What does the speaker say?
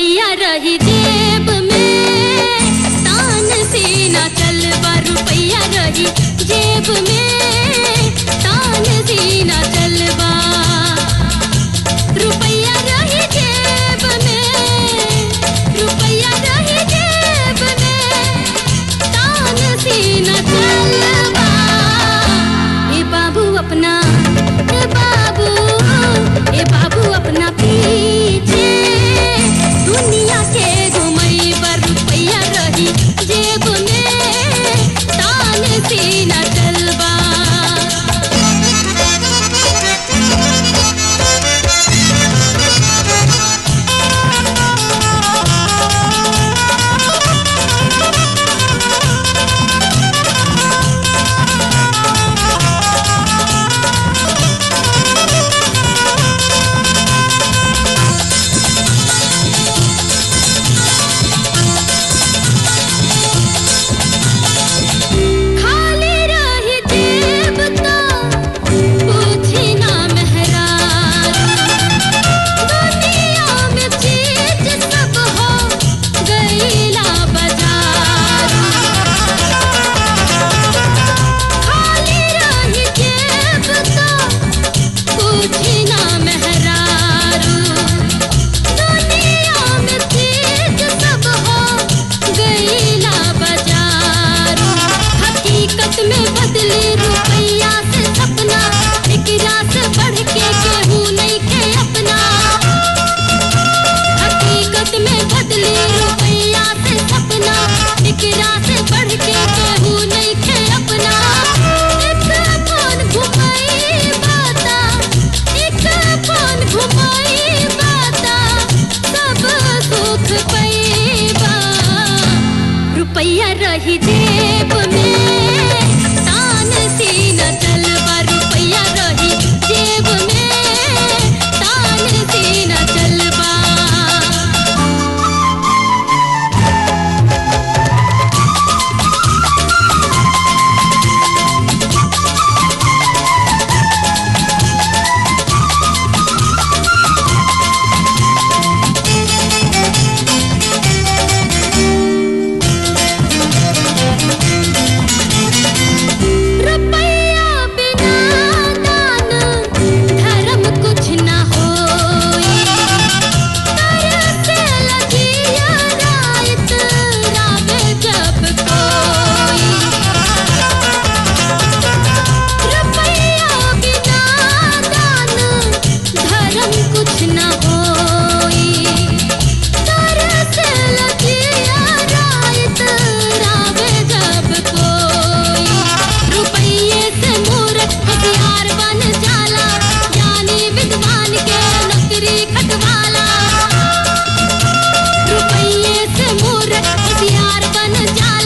रुपया रही जेब में, तान से ना चलबा। रुपया रही जेब में, तान से ना चलबा। रुपया रही जेब में, रुपया रही जेब में, तान से ना चलबा। ए बाबू अपना, ए बाबू, ए बाबू अपना पीछे दुनिया के घुमई पर। रुपया रही जेब में, तान से ना चलबा। रुपया रही जेब में, तान से न चलबा। रुपया रही जेब में, तान से न चलबा। रुपये से मूर्ख होशियार बन जाला।